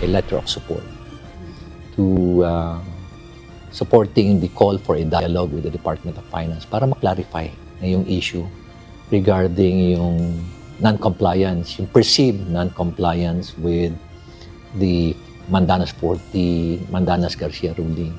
a letter of support to supporting the call for a dialogue with the Department of Finance para ma-clarify na yung issue regarding yung non-compliance, yung perceived non-compliance with the Mandanas 40, Mandanas Garcia ruling.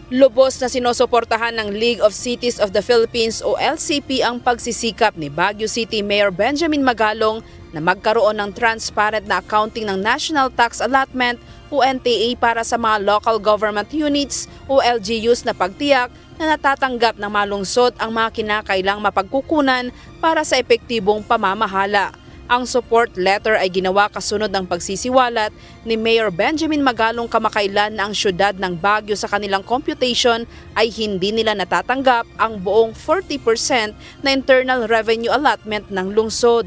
Lubos na sinusuportahan ng League of Cities of the Philippines o LCP ang pagsisikap ni Baguio City Mayor Benjamin Magalong na magkaroon ng transparent na accounting ng National Tax Allotment o NTA para sa mga local government units o LGUs na pagtiyak na natatanggap ng malungsod ang mga kinakailang mapagkukunan para sa epektibong pamamahala. Ang support letter ay ginawa kasunod ng pagsisiwalat ni Mayor Benjamin Magalong kamakailan na ang syudad ng Baguio sa kanilang computation ay hindi nila natatanggap ang buong 40% na internal revenue allotment ng lungsod.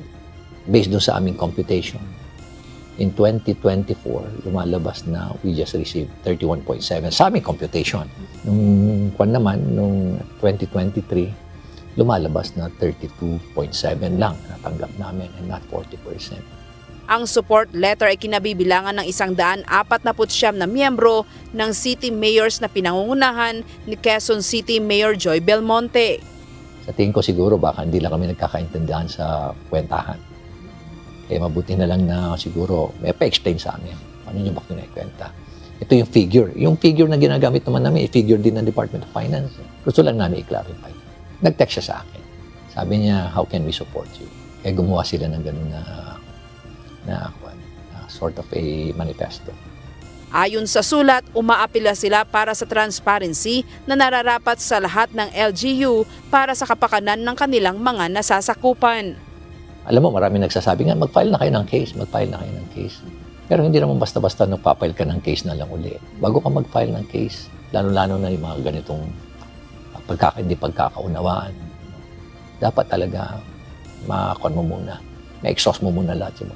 Based doon sa aming computation, in 2024, lumalabas na we just received 31.7 sa aming computation. Nung 2023, lumalabas na 32.7 lang natanggap namin and not 40%. Ang support letter ay kinabibilangan ng 149 na miyembro ng city mayors na pinangungunahan ni Quezon City Mayor Joy Belmonte. Sa tingin ko siguro baka hindi lang kami nagkakaintindihan sa kwentahan. Kaya mabuti na lang na siguro may pa-explain sa amin. Paano nyo ba kinikwenta? Ito yung figure. Yung figure na ginagamit naman namin, figure din ng Department of Finance. Gusto lang namin i-clarify. Nag-text siya sa akin. Sabi niya, how can we support you? Kaya gumawa sila ng gano'n na sort of a manifesto. Ayon sa sulat, umaapila sila para sa transparency na nararapat sa lahat ng LGU para sa kapakanan ng kanilang mga nasasakupan. Alam mo, marami nagsasabi nga, mag-file na kayo ng case, mag-file na kayo ng case. Pero hindi naman basta-basta nagpa-file ka ng case na lang uli. Bago ka mag-file ng case, lalo-lalo na yung mga ganitong hindi pagkakaunawaan. Dapat talaga makakon mo muna, ma-exhaust mo muna lahat mo.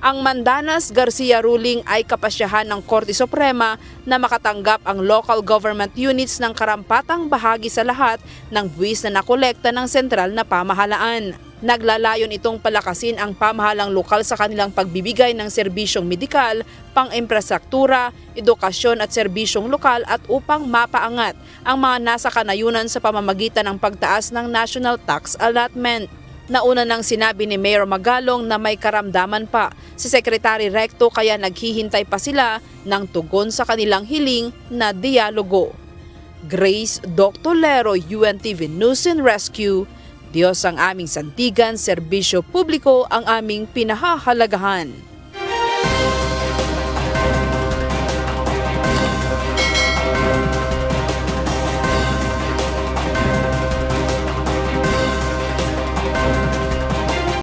Ang Mandanas Garcia ruling ay kapasyahan ng Korte Suprema na makatanggap ang local government units ng karampatang bahagi sa lahat ng buwis na nakolekta ng sentral na pamahalaan. Naglalayon itong palakasin ang pamahalang lokal sa kanilang pagbibigay ng serbisyong medikal, pang-infrastruktura, edukasyon at serbisyong lokal at upang mapaangat ang mga nasa kanayunan sa pamamagitan ng pagtaas ng National Tax Allotment. Nauna nang sinabi ni Mayor Magalong na may karamdaman pa si Secretary Recto kaya naghihintay pa sila ng tugon sa kanilang hiling na dialogo. Grace Doctolero, UNTV News and Rescue. Diyos ang aming sandigan, serbisyo publiko ang aming pinahahalagahan.